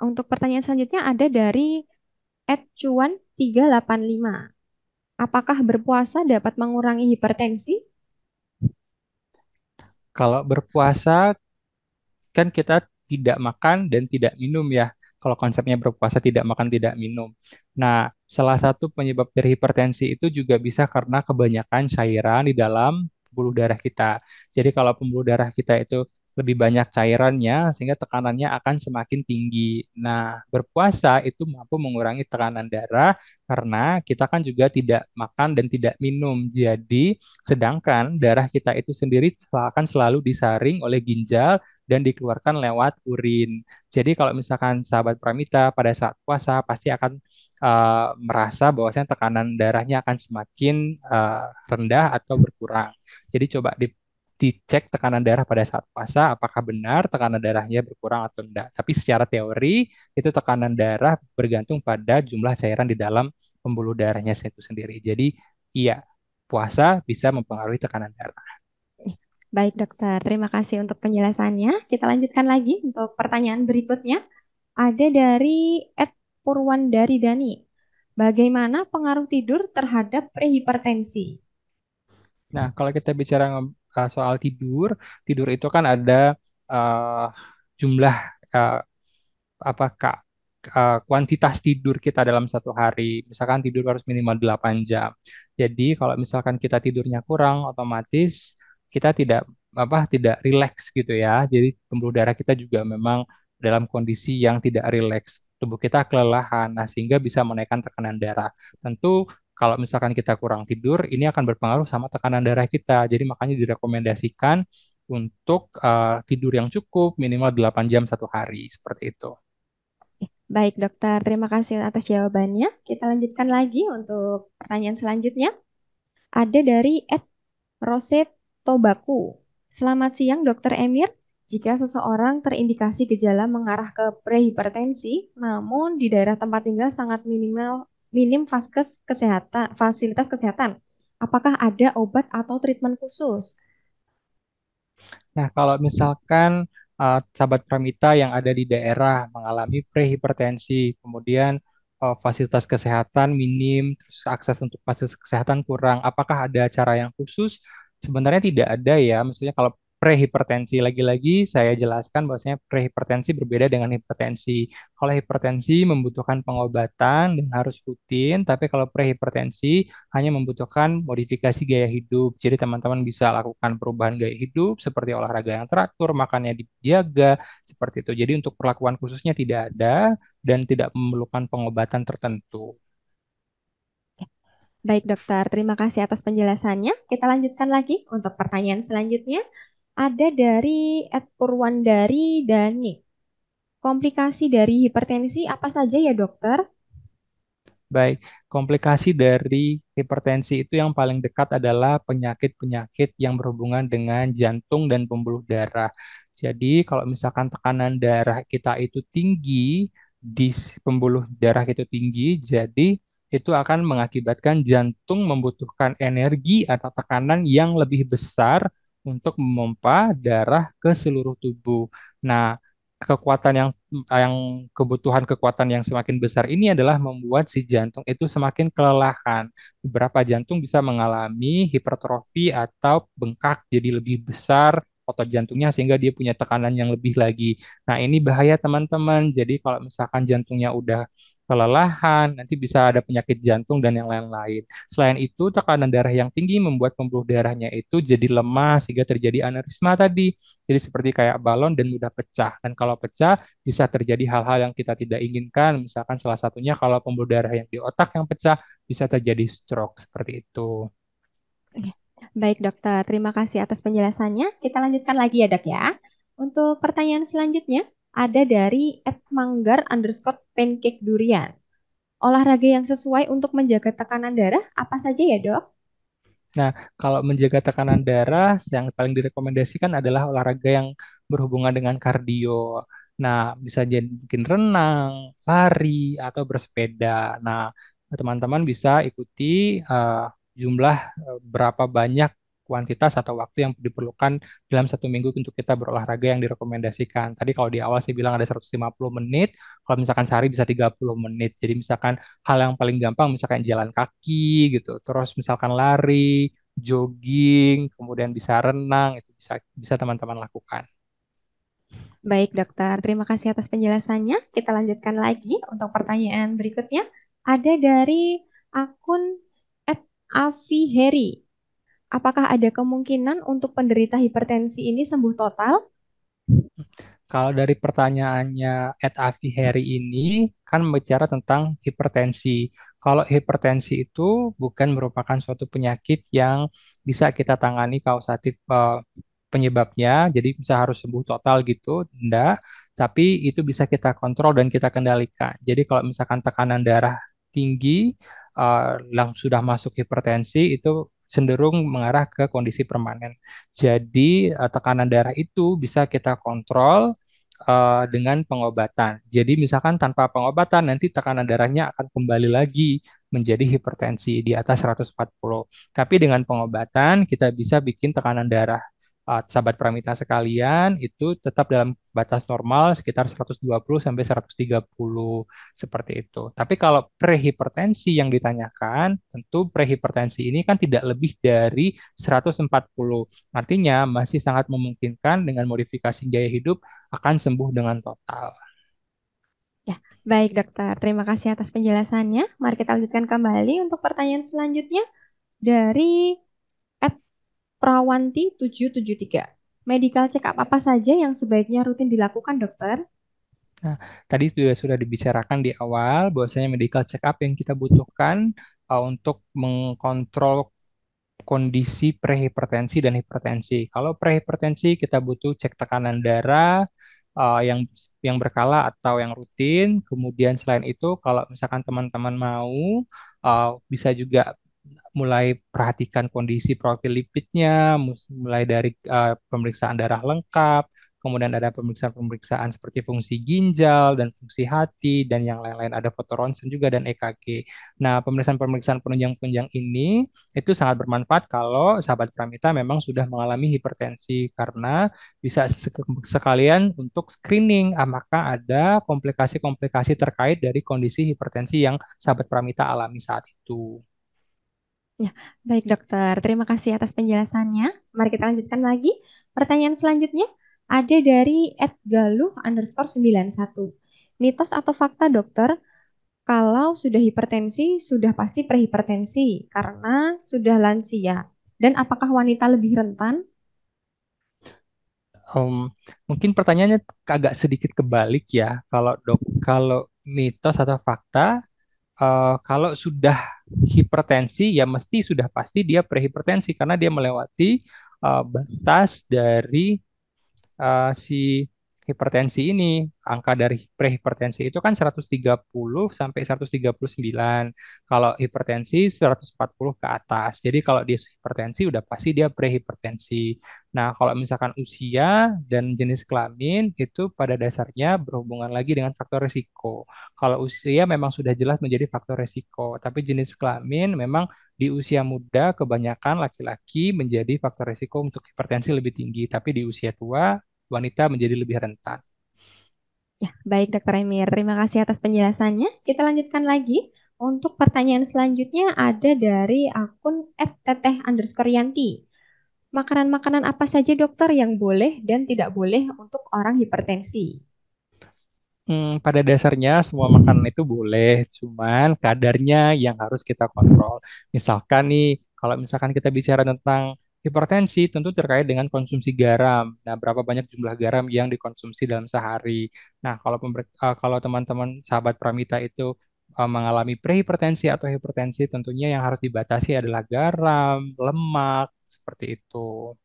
Untuk pertanyaan selanjutnya ada dari @cuan385. Apakah berpuasa dapat mengurangi hipertensi? Kalau berpuasa kan kita tidak makan dan tidak minum ya. Kalau konsepnya berpuasa tidak makan tidak minum. Nah, salah satu penyebab dari hipertensi itu juga bisa karena kebanyakan cairan di dalam pembuluh darah kita. Jadi kalau pembuluh darah kita itu lebih banyak cairannya sehingga tekanannya akan semakin tinggi. Nah, berpuasa itu mampu mengurangi tekanan darah karena kita kan juga tidak makan dan tidak minum. Jadi, sedangkan darah kita itu sendiri akan selalu disaring oleh ginjal dan dikeluarkan lewat urin. Jadi kalau misalkan sahabat Pramita pada saat puasa pasti akan merasa bahwasanya tekanan darahnya akan semakin rendah atau berkurang. Jadi coba dicek tekanan darah pada saat puasa, apakah benar tekanan darahnya berkurang atau tidak. Tapi secara teori itu tekanan darah bergantung pada jumlah cairan di dalam pembuluh darahnya itu sendiri. Jadi iya, puasa bisa mempengaruhi tekanan darah. Baik dokter, terima kasih untuk penjelasannya. Kita lanjutkan lagi untuk pertanyaan berikutnya. Ada dari Purwandari Dani. Bagaimana pengaruh tidur terhadap prehipertensi? Nah, kalau kita bicara soal tidur, tidur itu kan ada eh, jumlah eh, apa Kak, kuantitas tidur kita dalam satu hari. Misalkan tidur harus minimal 8 jam. Jadi kalau misalkan kita tidurnya kurang, otomatis kita tidak rileks gitu ya. Jadi pembuluh darah kita juga memang dalam kondisi yang tidak rileks. Tubuh kita kelelahan, nah sehingga bisa menaikkan tekanan darah. Tentu kalau misalkan kita kurang tidur, ini akan berpengaruh sama tekanan darah kita. Jadi makanya direkomendasikan untuk tidur yang cukup minimal 8 jam satu hari seperti itu. Baik dokter, terima kasih atas jawabannya. Kita lanjutkan lagi untuk pertanyaan selanjutnya. Ada dari Roset Tobaku. Selamat siang dokter Emir. Jika seseorang terindikasi gejala mengarah ke prehipertensi, namun di daerah tempat tinggal sangat minim fasilitas kesehatan, apakah ada obat atau treatment khusus? Nah, kalau misalkan sahabat Pramita yang ada di daerah mengalami prehipertensi, kemudian fasilitas kesehatan minim, terus akses untuk fasilitas kesehatan kurang, apakah ada cara yang khusus? Sebenarnya tidak ada ya. Maksudnya kalau prehipertensi, lagi-lagi saya jelaskan bahwasanya prehipertensi berbeda dengan hipertensi. Kalau hipertensi membutuhkan pengobatan dan harus rutin, tapi kalau prehipertensi hanya membutuhkan modifikasi gaya hidup. Jadi teman-teman bisa lakukan perubahan gaya hidup seperti olahraga yang teratur, makannya dijaga, seperti itu. Jadi untuk perlakuan khususnya tidak ada dan tidak memerlukan pengobatan tertentu. Baik dokter, terima kasih atas penjelasannya. Kita lanjutkan lagi untuk pertanyaan selanjutnya. Ada dari Ed Purwandari Dani. Komplikasi dari hipertensi apa saja ya dokter? Baik, komplikasi dari hipertensi itu yang paling dekat adalah penyakit-penyakit yang berhubungan dengan jantung dan pembuluh darah. Jadi, kalau misalkan tekanan darah kita itu tinggi, pembuluh darah itu tinggi, jadi itu akan mengakibatkan jantung membutuhkan energi atau tekanan yang lebih besar untuk memompa darah ke seluruh tubuh. Nah, kekuatan yang kebutuhan kekuatan yang semakin besar ini adalah membuat si jantung itu semakin kelelahan. Beberapa jantung bisa mengalami hipertrofi atau bengkak jadi lebih besar otot jantungnya sehingga dia punya tekanan yang lebih lagi. Nah, ini bahaya teman-teman. Jadi kalau misalkan jantungnya udah kelelahan, nanti bisa ada penyakit jantung dan yang lain-lain. Selain itu, tekanan darah yang tinggi membuat pembuluh darahnya itu jadi lemah sehingga terjadi aneurisma tadi. Jadi seperti kayak balon dan mudah pecah. Dan kalau pecah bisa terjadi hal-hal yang kita tidak inginkan. Misalkan salah satunya kalau pembuluh darah yang di otak yang pecah bisa terjadi stroke seperti itu. Oke. Baik dokter, terima kasih atas penjelasannya. Kita lanjutkan lagi ya dok ya. Untuk pertanyaan selanjutnya, ada dari @manggar_pancake durian. Olahraga yang sesuai untuk menjaga tekanan darah apa saja ya dok? Nah, kalau menjaga tekanan darah, yang paling direkomendasikan adalah olahraga yang berhubungan dengan kardio. Nah, bisa jadi mungkin renang, lari, atau bersepeda. Nah, teman-teman bisa ikuti jumlah berapa banyak kuantitas atau waktu yang diperlukan dalam satu minggu untuk kita berolahraga yang direkomendasikan. Tadi kalau di awal saya bilang ada 150 menit, kalau misalkan sehari bisa 30 menit. Jadi misalkan hal yang paling gampang misalkan jalan kaki gitu, terus misalkan lari, jogging, kemudian bisa renang, itu bisa bisa teman-teman lakukan. Baik dokter, terima kasih atas penjelasannya. Kita lanjutkan lagi untuk pertanyaan berikutnya. Ada dari akun @aviheri. Apakah ada kemungkinan untuk penderita hipertensi ini sembuh total? Kalau dari pertanyaannya Ed Avi Harry ini kan bicara tentang hipertensi. Kalau hipertensi itu bukan merupakan suatu penyakit yang bisa kita tangani kausatif penyebabnya, jadi bisa harus sembuh total gitu, enggak. Tapi itu bisa kita kontrol dan kita kendalikan. Jadi kalau misalkan tekanan darah tinggi, sudah masuk hipertensi, itu cenderung mengarah ke kondisi permanen. Jadi tekanan darah itu bisa kita kontrol dengan pengobatan. Jadi misalkan tanpa pengobatan nanti tekanan darahnya akan kembali lagi menjadi hipertensi di atas 140. Tapi dengan pengobatan kita bisa bikin tekanan darah sahabat Pramita sekalian itu tetap dalam batas normal sekitar 120 sampai 130 seperti itu. Tapi kalau prehipertensi yang ditanyakan, tentu prehipertensi ini kan tidak lebih dari 140. Artinya masih sangat memungkinkan dengan modifikasi gaya hidup akan sembuh dengan total. Ya, baik dokter. Terima kasih atas penjelasannya. Mari kita lanjutkan kembali untuk pertanyaan selanjutnya dari @prawanti773. Medical check up apa saja yang sebaiknya rutin dilakukan dokter? Nah, tadi sudah dibicarakan di awal bahwasanya medical check up yang kita butuhkan untuk mengkontrol kondisi prehipertensi dan hipertensi. Kalau prehipertensi kita butuh cek tekanan darah yang berkala atau yang rutin. Kemudian selain itu, kalau misalkan teman-teman mau, bisa juga mulai perhatikan kondisi profil lipidnya, mulai dari pemeriksaan darah lengkap, kemudian ada pemeriksaan-pemeriksaan seperti fungsi ginjal dan fungsi hati dan yang lain-lain, ada foto ronsen juga dan EKG. Nah, pemeriksaan-pemeriksaan penunjang-penunjang ini itu sangat bermanfaat kalau sahabat Pramita memang sudah mengalami hipertensi karena bisa sekalian untuk screening apakah ada komplikasi-komplikasi terkait dari kondisi hipertensi yang sahabat Pramita alami saat itu. Ya, baik dokter. Terima kasih atas penjelasannya. Mari kita lanjutkan lagi. Pertanyaan selanjutnya ada dari @galuh_91. Mitos atau fakta dokter, kalau sudah hipertensi sudah pasti prehipertensi karena sudah lansia. Dan apakah wanita lebih rentan? Em, Mungkin pertanyaannya agak sedikit kebalik ya. Kalau mitos atau fakta, kalau sudah hipertensi ya mesti sudah pasti dia prehipertensi karena dia melewati batas dari si hipertensi ini. Angka dari prehipertensi itu kan 130 sampai 139. Kalau hipertensi 140 ke atas. Jadi kalau dia hipertensi udah pasti dia prehipertensi. Nah, kalau misalkan usia dan jenis kelamin itu pada dasarnya berhubungan lagi dengan faktor risiko. Kalau usia memang sudah jelas menjadi faktor risiko, tapi jenis kelamin memang di usia muda kebanyakan laki-laki menjadi faktor risiko untuk hipertensi lebih tinggi, tapi di usia tua wanita menjadi lebih rentan. Ya, baik Dokter Emir. Terima kasih atas penjelasannya. Kita lanjutkan lagi. Untuk pertanyaan selanjutnya ada dari akun @teteh_yanti. Makanan-makanan apa saja dokter yang boleh dan tidak boleh untuk orang hipertensi? Pada dasarnya semua makanan itu boleh, cuman kadarnya yang harus kita kontrol. Misalkan nih, kalau misalkan kita bicara tentang hipertensi, tentu terkait dengan konsumsi garam. Nah, berapa banyak jumlah garam yang dikonsumsi dalam sehari. Nah, kalau teman-teman sahabat Pramita itu mengalami prehipertensi atau hipertensi, tentunya yang harus dibatasi adalah garam, lemak, seperti itu.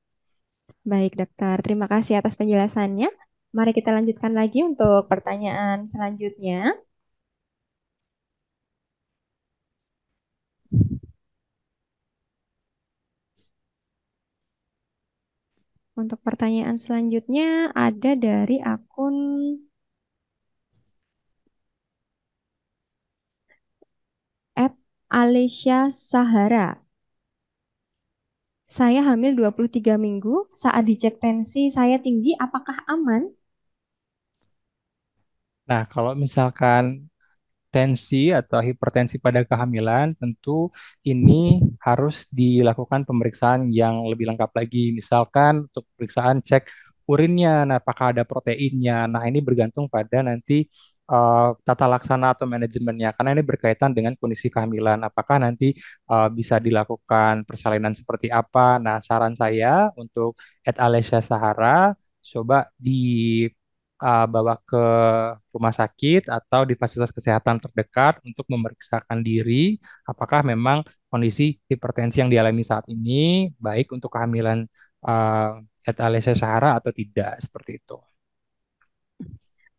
Baik dokter, terima kasih atas penjelasannya. Mari kita lanjutkan lagi untuk pertanyaan selanjutnya. Untuk pertanyaan selanjutnya ada dari akun @Alicia Sahara. Saya hamil 23 minggu, saat dicek tensi saya tinggi, apakah aman? Nah, kalau misalkan tensi atau hipertensi pada kehamilan, tentu ini harus dilakukan pemeriksaan yang lebih lengkap lagi. Misalkan untuk pemeriksaan cek urinnya, nah apakah ada proteinnya. Nah, ini bergantung pada nanti tata laksana atau manajemennya, karena ini berkaitan dengan kondisi kehamilan. Apakah nanti bisa dilakukan persalinan seperti apa? Nah, saran saya untuk Alesia Sahara, coba bawa ke rumah sakit atau di fasilitas kesehatan terdekat untuk memeriksakan diri apakah memang kondisi hipertensi yang dialami saat ini baik untuk kehamilan et al. Sahara atau tidak seperti itu.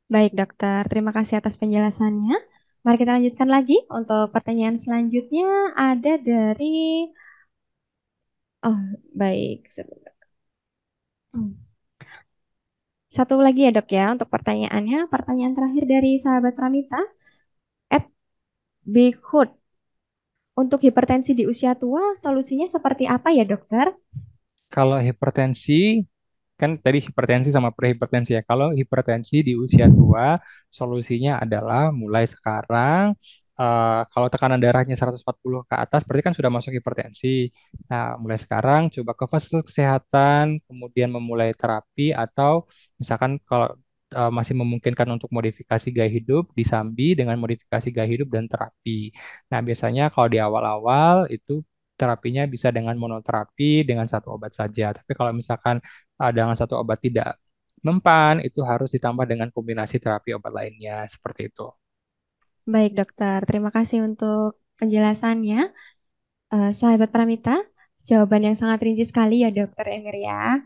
Baik dokter, terima kasih atas penjelasannya. Mari kita lanjutkan lagi untuk pertanyaan selanjutnya ada dari oh baik sebentar. Satu lagi ya dok ya untuk pertanyaannya. Pertanyaan terakhir dari sahabat Pramita @bighood. Untuk hipertensi di usia tua, solusinya seperti apa ya dokter? Kalau hipertensi, kan tadi hipertensi sama prehipertensi ya. Kalau hipertensi di usia tua, solusinya adalah mulai sekarang, kalau tekanan darahnya 140 ke atas, berarti kan sudah masuk hipertensi. Nah, mulai sekarang coba ke fasilitas kesehatan, kemudian memulai terapi, atau misalkan kalau masih memungkinkan untuk modifikasi gaya hidup, disambi dengan modifikasi gaya hidup dan terapi. Nah, biasanya kalau di awal-awal itu terapinya bisa dengan monoterapi dengan satu obat saja. Tapi kalau misalkan dengan satu obat tidak mempan, itu harus ditambah dengan kombinasi terapi obat lainnya, seperti itu. Baik dokter, terima kasih untuk penjelasannya. Sahabat Pramita, jawaban yang sangat rinci sekali ya dokter Emir ya.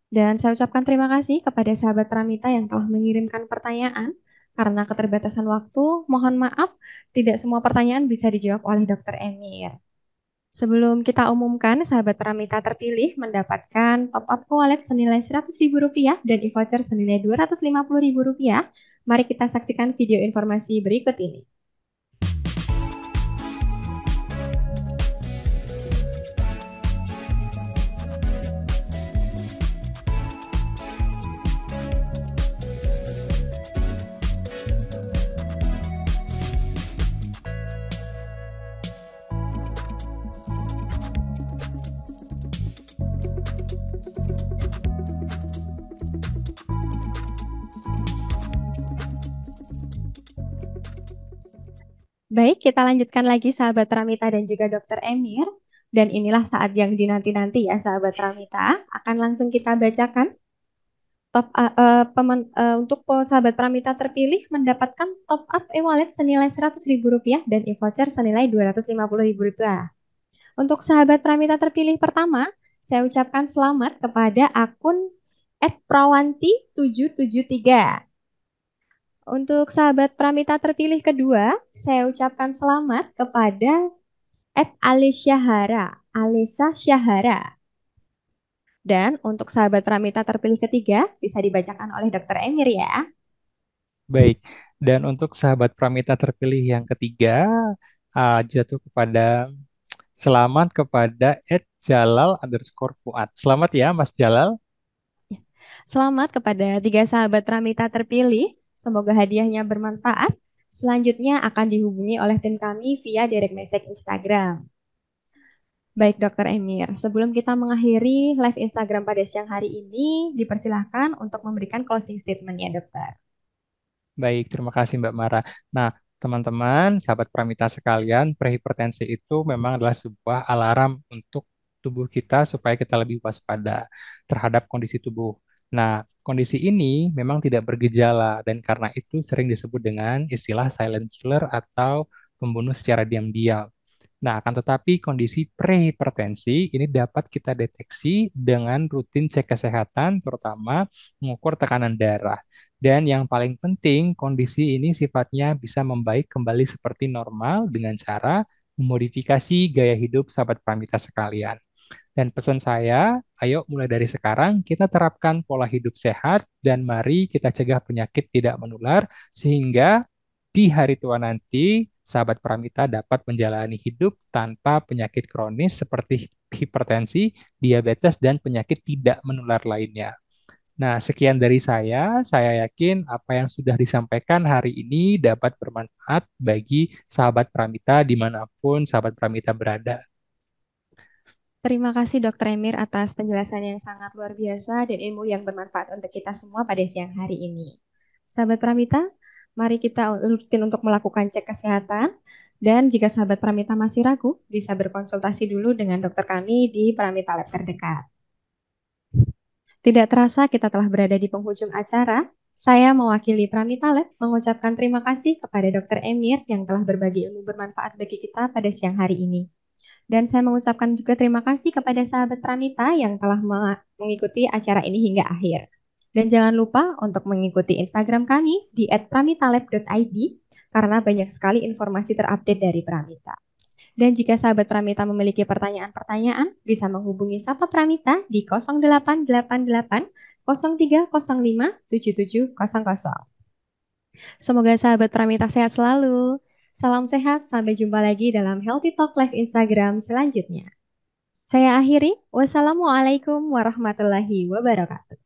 Dan saya ucapkan terima kasih kepada sahabat Pramita yang telah mengirimkan pertanyaan. Karena keterbatasan waktu, mohon maaf tidak semua pertanyaan bisa dijawab oleh dokter Emir. Sebelum kita umumkan, sahabat Pramita terpilih mendapatkan top-up wallet senilai Rp100.000 dan e-voucher senilai Rp250.000. Mari kita saksikan video informasi berikut ini. Baik, kita lanjutkan lagi sahabat Pramita dan juga dokter Emir. Dan inilah saat yang dinanti-nanti ya sahabat Pramita. Akan langsung kita bacakan. Untuk sahabat Pramita terpilih mendapatkan top up e-wallet senilai Rp100.000 dan e-voucher senilai Rp250.000. Untuk sahabat Pramita terpilih pertama, saya ucapkan selamat kepada akun @prawanti773. Untuk sahabat Pramita terpilih kedua, saya ucapkan selamat kepada Alisa Syahara. Dan untuk sahabat Pramita terpilih ketiga, bisa dibacakan oleh Dr. Emir ya. Baik, dan untuk sahabat Pramita terpilih yang ketiga, jatuh kepada selamat kepada @jalal_fuad. Selamat ya, Mas Jalal. Selamat kepada tiga sahabat Pramita terpilih. Semoga hadiahnya bermanfaat. Selanjutnya akan dihubungi oleh tim kami via direct message Instagram. Baik, Dokter Emir. Sebelum kita mengakhiri live Instagram pada siang hari ini, dipersilahkan untuk memberikan closing statement-nya, Dokter. Baik, terima kasih Mbak Mara. Nah, teman-teman, sahabat Pramita sekalian, prehipertensi itu memang adalah sebuah alarm untuk tubuh kita supaya kita lebih waspada terhadap kondisi tubuh. Nah, kondisi ini memang tidak bergejala dan karena itu sering disebut dengan istilah silent killer atau pembunuh secara diam-diam. Nah, akan tetapi kondisi prehipertensi ini dapat kita deteksi dengan rutin cek kesehatan, terutama mengukur tekanan darah. Dan yang paling penting, kondisi ini sifatnya bisa membaik kembali seperti normal dengan cara memodifikasi gaya hidup sahabat pramita sekalian. Dan pesan saya, ayo mulai dari sekarang kita terapkan pola hidup sehat dan mari kita cegah penyakit tidak menular sehingga di hari tua nanti sahabat Pramita dapat menjalani hidup tanpa penyakit kronis seperti hipertensi, diabetes, dan penyakit tidak menular lainnya. Nah, sekian dari saya. Saya yakin apa yang sudah disampaikan hari ini dapat bermanfaat bagi sahabat Pramita dimanapun sahabat Pramita berada. Terima kasih Dokter Emir atas penjelasan yang sangat luar biasa dan ilmu yang bermanfaat untuk kita semua pada siang hari ini. Sahabat Pramita, mari kita rutin untuk melakukan cek kesehatan. Dan jika sahabat Pramita masih ragu, bisa berkonsultasi dulu dengan dokter kami di Pramita Lab terdekat. Tidak terasa kita telah berada di penghujung acara. Saya mewakili Pramita Lab mengucapkan terima kasih kepada Dokter Emir yang telah berbagi ilmu bermanfaat bagi kita pada siang hari ini. Dan saya mengucapkan juga terima kasih kepada sahabat Pramita yang telah mengikuti acara ini hingga akhir. Dan jangan lupa untuk mengikuti Instagram kami di @pramitalab.id karena banyak sekali informasi terupdate dari Pramita. Dan jika sahabat Pramita memiliki pertanyaan-pertanyaan, bisa menghubungi Sapa Pramita di 0888 0305 7700. Semoga sahabat Pramita sehat selalu. Salam sehat, sampai jumpa lagi dalam Healthy Talk Live Instagram selanjutnya. Saya akhiri, wassalamualaikum warahmatullahi wabarakatuh.